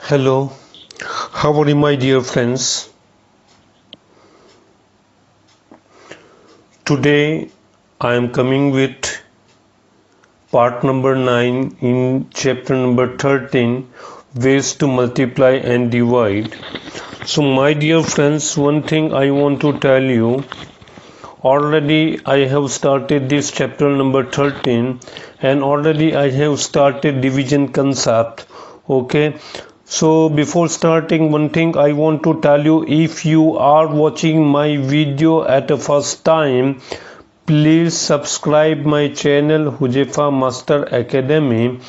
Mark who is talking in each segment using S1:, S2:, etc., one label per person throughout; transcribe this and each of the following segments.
S1: Hello, how are you, my dear friends? Today I am coming with part number 9 in chapter number 13, ways to multiply and divide. So, my dear friends, one thing I want to tell you, already I have started this chapter number 13 and already I have started division concept. Okay. So before starting, one thing I want to tell you, if you are watching my video at the first time, please subscribe my channel Huzaifa Master Academy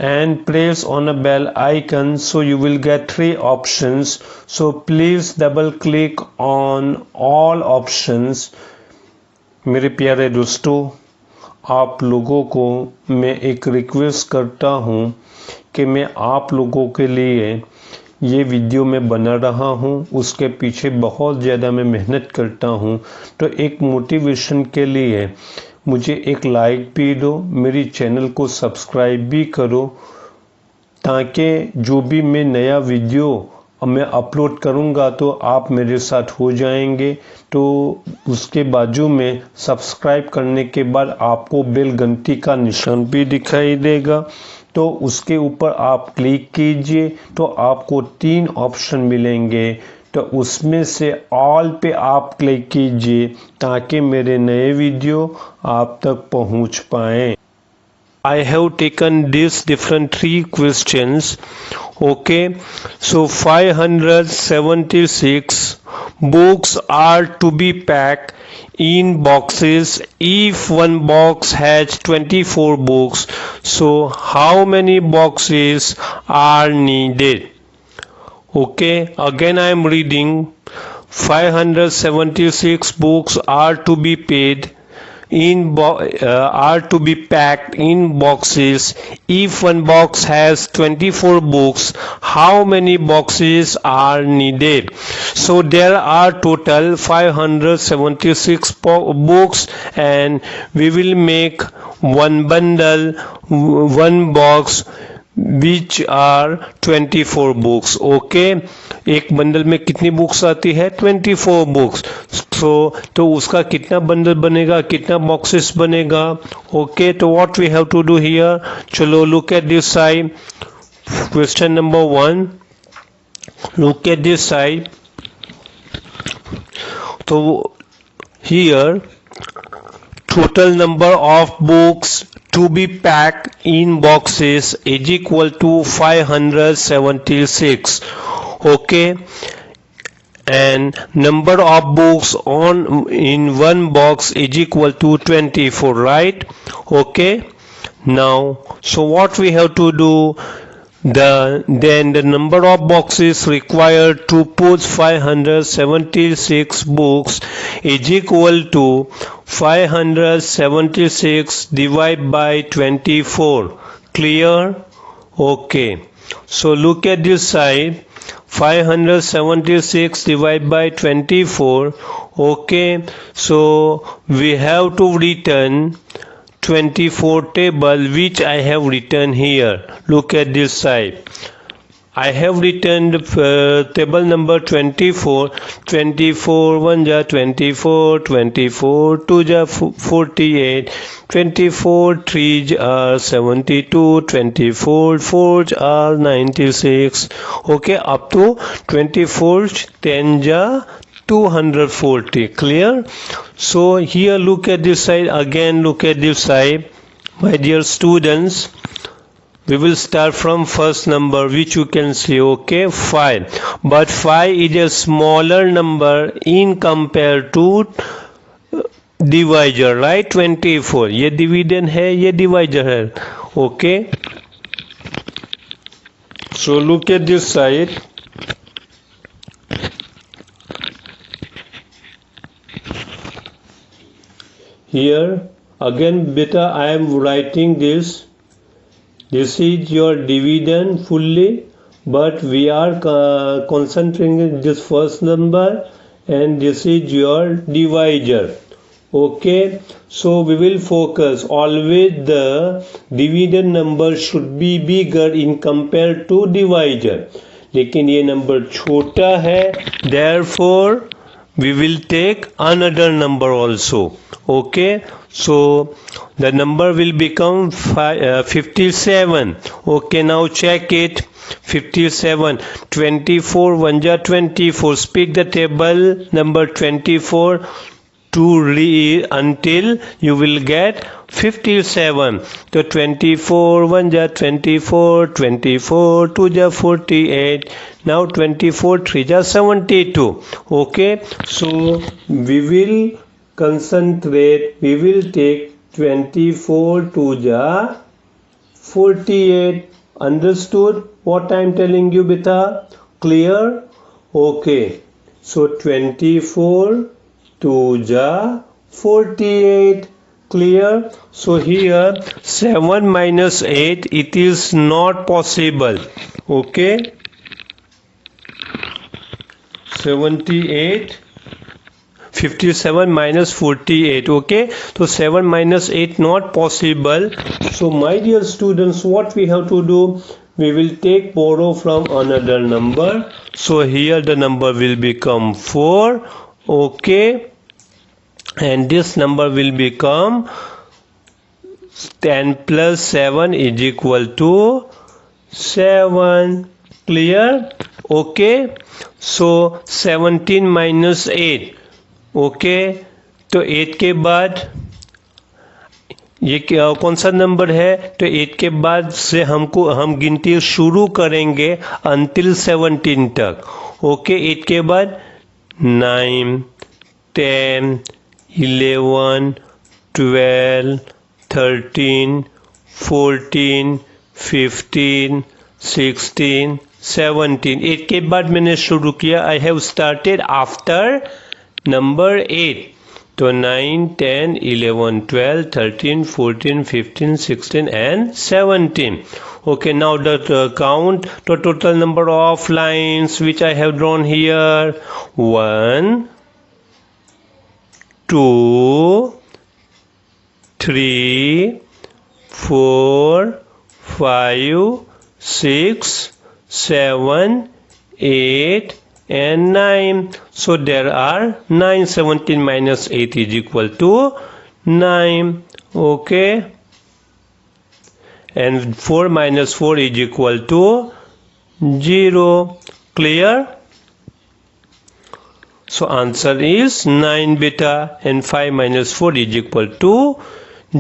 S1: and press on a bell icon, so you will get 3 options. So please double click on all options. मेरे प्यारे दोस्तों, आप लोगों को मैं एक request करता हूँ कि मैं आप लोगों के लिए ये वीडियो में बना रहा हूँ, उसके पीछे बहुत ज़्यादा मैं मेहनत करता हूँ। तो एक मोटिवेशन के लिए मुझे एक लाइक भी दो, मेरी चैनल को सब्सक्राइब भी करो, ताकि जो भी मैं नया वीडियो मैं अपलोड करूँगा तो आप मेरे साथ हो जाएंगे। तो उसके बाजू में सब्सक्राइब करने के बाद आपको बेल घंटी का निशान भी दिखाई देगा, तो उसके ऊपर आप क्लिक कीजिए तो आपको 3 ऑप्शन मिलेंगे। तो उसमें से ऑल पे आप क्लिक कीजिए ताकि मेरे नए वीडियो आप तक पहुंच पाएँ। I have taken these different 3 questions. Okay, so 576 books are to be packed in boxes. If one box has 24 books, so how many boxes are needed? Okay, again I am reading. 576 books are to be packed in boxes. If one box has 24 books, how many boxes are needed? So there are total 576 books, and we will make one bundle, one box, which are 24 books. Okay, एक bundle में कितनी books आती है? 24 books. तो उसका कितना bundle बनेगा, कितना बॉक्सेस बनेगा? ओके, तो what we have to do here, चलो look at this side. Question number 1, look at this side. तो here total number of books to be packed in boxes is equal to 576. Okay, and number of books in one box is equal to 24, right? Okay, now so what we have to do, then the number of boxes required to put 576 books is equal to 576 divided by 24. Clear? Okay, so look at this side. 576 divided by 24. Okay, so we have to return 24 table, which I have written here. Look at this side. I have written table number 24. 24 1 ja 24, 24 2 ja 48, 24 3 are 72, 24 4 are 96. Okay, up to 24 10 ja 240. Clear? So here look at this side, again look at this side. My dear students, we will start from first number, which you can see. Okay, 5, but 5 is a smaller number in compared to divisor, right? 24, ये dividend है, ये divisor है. Okay, so look at this side. Here again beta I am writing this. This is your dividend fully, but we are concentrating this first number, and this is your divisor. Okay, so we will focus always the dividend number should be bigger in compared to divisor. लेकिन ये number छोटा है, therefore we will take another number also. Okay, so the number will become 57. Okay, now check it. 57, 24 1 ja 24. Speak the table number 24 to read until you will get 57. So 24 1 ja 24, 24 2 ja 48. Now 24 3 ja 72. Okay, so we will concentrate, we will take 24 2 ja 48. Understood what I am telling you, beta? Clear? Okay, so 24 2 ja 48. Clear? So here 7 minus 8, it is not possible. Okay, 78, 57 minus 48. Okay, so 7 minus 8 not possible. So my dear students, what we have to do, we will take borrow from another number. So here the number will become 4. Okay, and this number will become 10 plus 7 is equal to 7. Clear? Okay, so 17 minus 8. Okay, तो 8 के बाद ये कौन सा number है? तो 8 के बाद से हम गिनती शुरू करेंगे अंतिल 17 तक. ओके, 8 के बाद 9 10 11 12 13 14 15 16 17. 8 के बाद मैंने शुरू किया. I have started after number 8. So 9 10 11 12 13 14 15 16 and 17. Okay, now the count the total number of lines which I have drawn here. 1 2 3 4 5 6 7 8 and 9. So there are 9. 17 minus 8 is equal to 9. Okay, and 4 minus 4 is equal to 0. Clear? So answer is 9 beta, and 5 minus 4 is equal to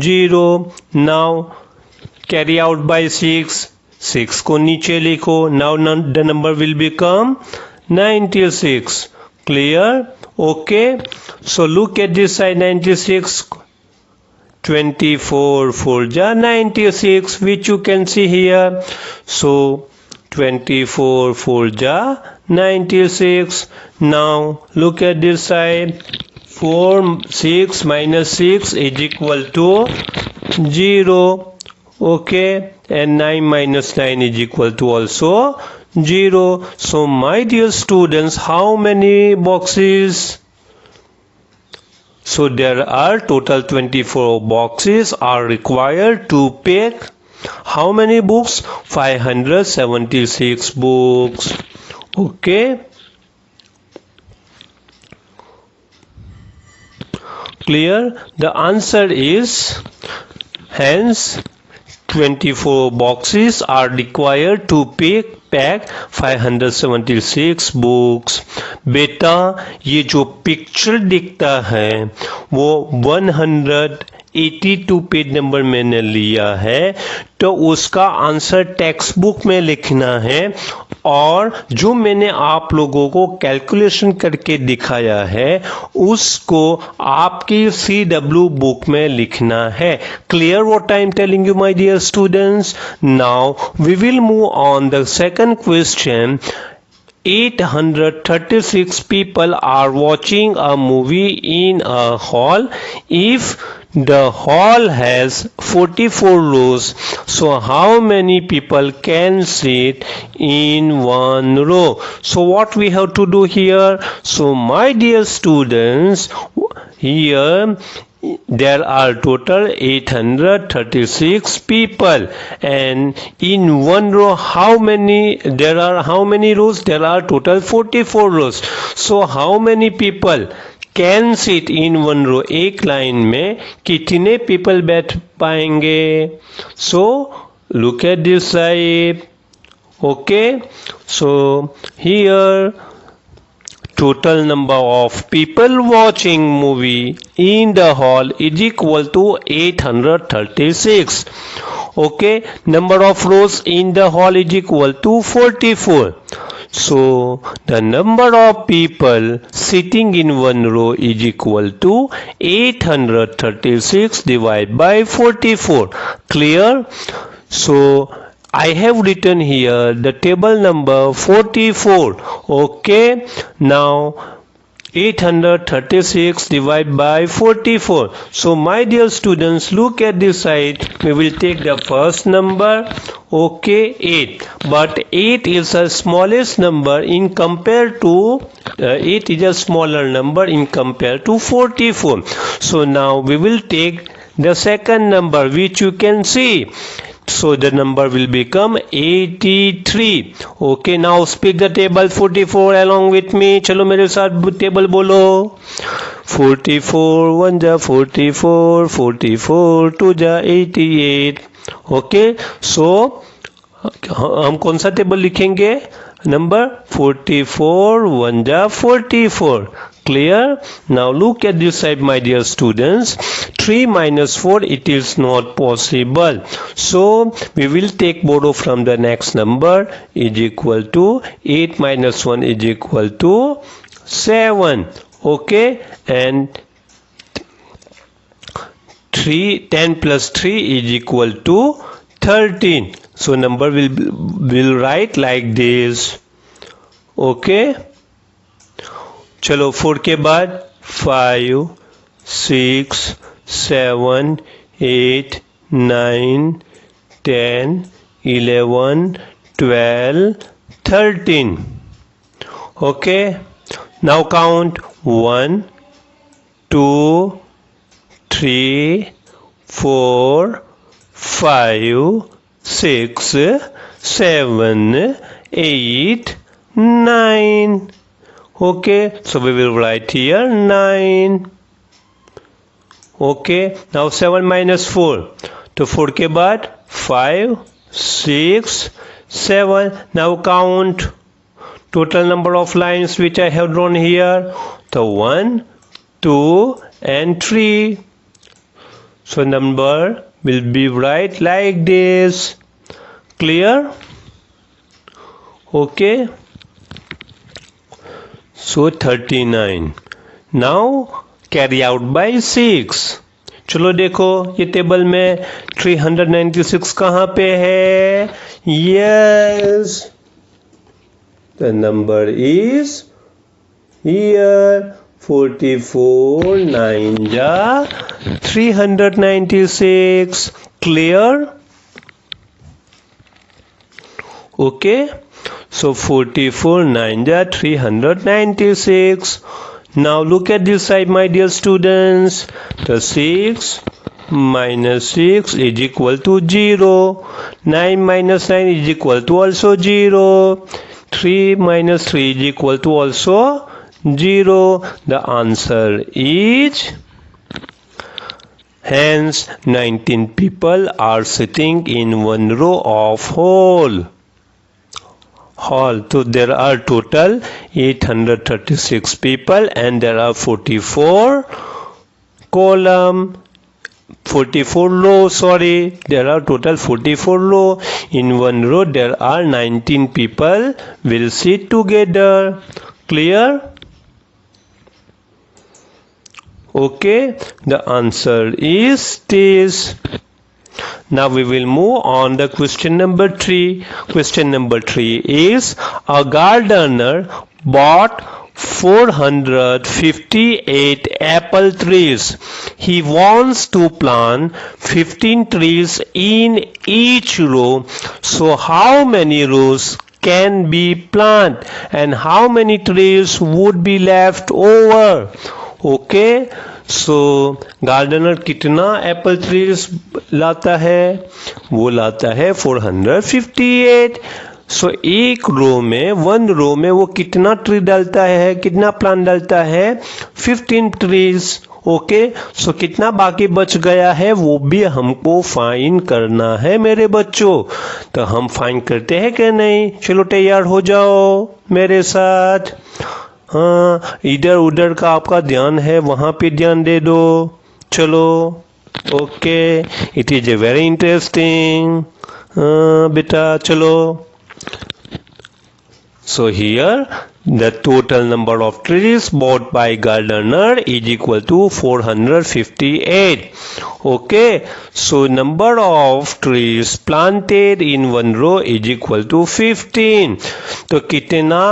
S1: 0. Now carry out by 6. 6 को नीचे लिखो. Now the number will become 96. Clear? Okay, so look at this side. 96, 24 4 ja 96, which you can see here. So 24 4 ja 96. Now look at this side. 4 6 minus 6 is equal to 0. Okay, and 9 minus 9 is equal to also 0. So my dear students, how many boxes? So there are total 24 boxes are required to pack how many books? 576 books. Okay, clear? The answer is, hence 24 boxes are required to pack 576 books. बेटा ये जो picture दिखता है वो 182 page number मैंने लिया है, तो उसका आंसर टेक्स्ट बुक में लिखना है, और जो मैंने आप लोगों को कैलकुलेशन करके दिखाया है उसको आपकी CW बुक में लिखना है. Clear what I am telling you, my dear students? Now we will move on the second question. 836 people are watching a movie in a hall. If the hall has 44 rows, so how many people can sit in one row? So what we have to do here? So my dear students, here there are total 836 people, and in one row how many rows? There are total 44 rows. So how many people can sit in one row? एक line में कितने people बैठ पाएंगे? So look at this side. Okay, so here total number of people watching movie in the hall is equal to 836. Okay, number of rows in the hall is equal to 44. So the number of people sitting in one row is equal to 836 divided by 44. Clear? So I have written here the table number 44. Okay, now 836 divided by 44. So my dear students, look at this side. We will take the first number. Okay, 8. But 8 is the smallest number in compared to 8 is a smaller number in compared to 44. So now we will take the second number, which you can see. So the number will become 83. Okay, now speak the table 44 along with me. चलो मेरे साथ table बोलो. 44 1 जा 44, 44 2 जा 88. Okay, so हम कौन सा table लिखेंगे? नंबर 44 1 जा 44. Clear? Now look at this side, my dear students. 3 minus 4, it is not possible. So we will take borrow from the next number is equal to 8 minus 1 is equal to 7. Okay, and 10 plus 3 is equal to 13. So number will write like this. Okay, चलो 4 के बाद 5 6 7 8 9 10 11 12 13. Okay, now count 1 2 3 4 5 6 7 8 9. Okay, so we will write here 9. Okay, now 7 minus 4. तो 4 के बाद 5 6 7. Now count total number of lines which I have drawn here. The 1 2 and 3. So number will be write like this. Clear? Okay, so 39. Now carry out by 6. चलो देखो ये table में 396 कहाँ पे है? Yes, the number is here. 44 9 ja 396. Clear? Okay, so 44 9 ja 396. Now look at this side, my dear students. The 6 minus 6 is equal to 0. 9 minus 9 is equal to also 0. 3 minus 3 is equal to also 0. The answer is, hence 19 people are sitting in one row of hall. So there are total 836 people and there are 44 column, 44 row, sorry, there are total 44 row. In one row there are 19 people will sit together. Clear? Okay, the answer is this. Now we will move on the question number 3. Question number 3 is, a gardener bought 458 apple trees. He wants to plant 15 trees in each row. So how many rows can be planted and how many trees would be left over? Okay, so gardener कितना apple trees लाता है? वो लाता है 458। सो एक रो में, one row में वो कितना ट्री डालता है, कितना प्लांट डालता है? 15 ट्रीज। ओके, सो कितना बाकी बच गया है वो भी हमको फाइंड करना है मेरे बच्चों। तो हम फाइंड करते हैं कि नहीं? चलो तैयार हो जाओ मेरे साथ। हाँ, इधर उधर का आपका ध्यान है, वहाँ पे ध्यान दे दो। चलो, okay, it is a very interesting. बेटा चलो। So here the total number of trees bought by gardener is equal to 458. Okay, so number of trees planted in one row is equal to 15. तो कितना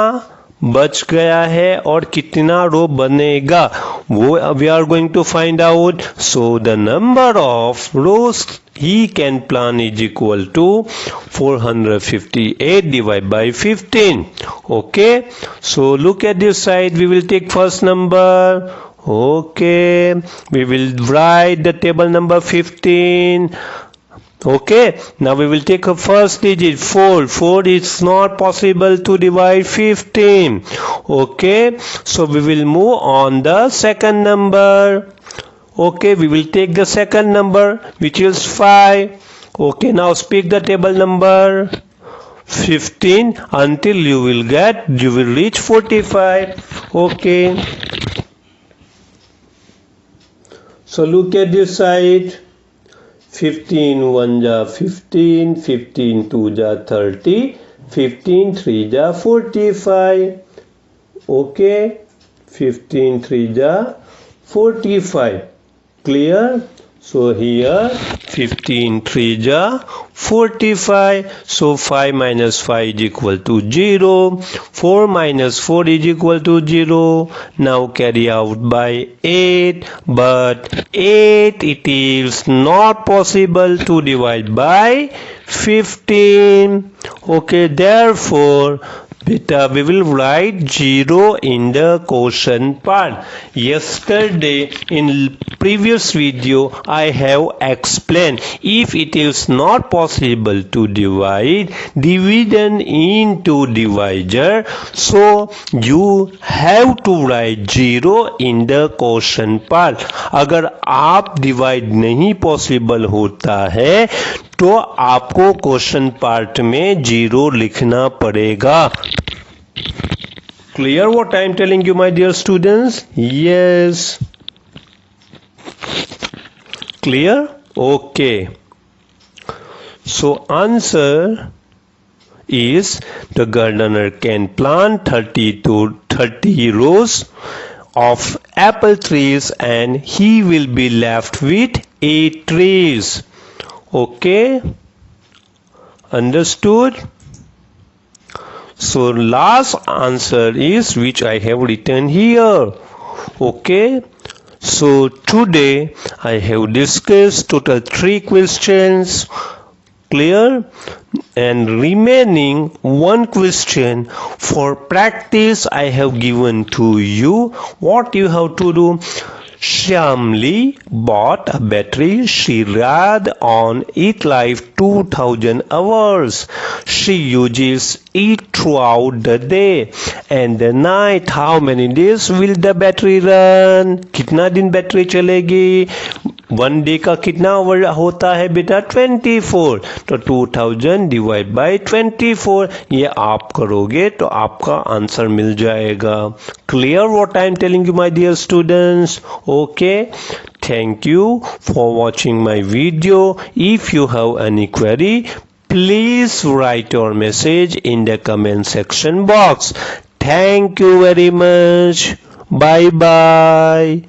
S1: बच गया है और कितना रो बनेगा वो we are going to find out. So the number of rows he can plant is equal to 458 divided by 15. Okay, so look at this side. We will take first number. Okay, we will write the table number 15. Okay, now we will take a first digit 4. 4 is not possible to divide 15. Okay, so we will move on the second number. Okay, we will take the second number which is 5. Okay, now speak the table number 15 until you will reach 45. Okay, so look at this side. 15 1 ja 15, 15 2 ja 30, 15 3 ja 45. Okay, 15 3 ja 45. Clear? So here 15 3 ja 45. So 5 minus 5 is equal to 0. 4 minus 4 is equal to 0. Now carry out by 8. But 8 it is not possible to divide by 15. Okay, therefore beta we will write 0 in the question part. Yesterday in previous video I have explained if it is not possible to divide division into divisor, so you have to write 0 in the question part. अगर आप divide नहीं possible होता है तो आपको question part में 0 लिखना पड़ेगा. Clear what I am telling you, my dear students? Yes. Clear? Okay. So answer is the gardener can plant 30 to 30 rows of apple trees and he will be left with 8 trees. Okay, understood? So last answer is which I have written here. Okay, so today I have discussed total 3 questions. Clear? And remaining 1 question for practice I have given to you. What you have to do? Shyamli bought a battery. She read on it like 2000 hours. She uses it throughout the day and the night. How many days will the battery run? कितना दिन battery चलेगी? 1 day का कितना our होता है बेटा? 24. तो 2000 divide by 24 ये आप करोगे तो आपका आंसर मिल जाएगा. Clear what I am telling you, my dear students? Okay, thank you for watching my video. If you have any query, please write your message in the comment section box. Thank you very much. Bye bye.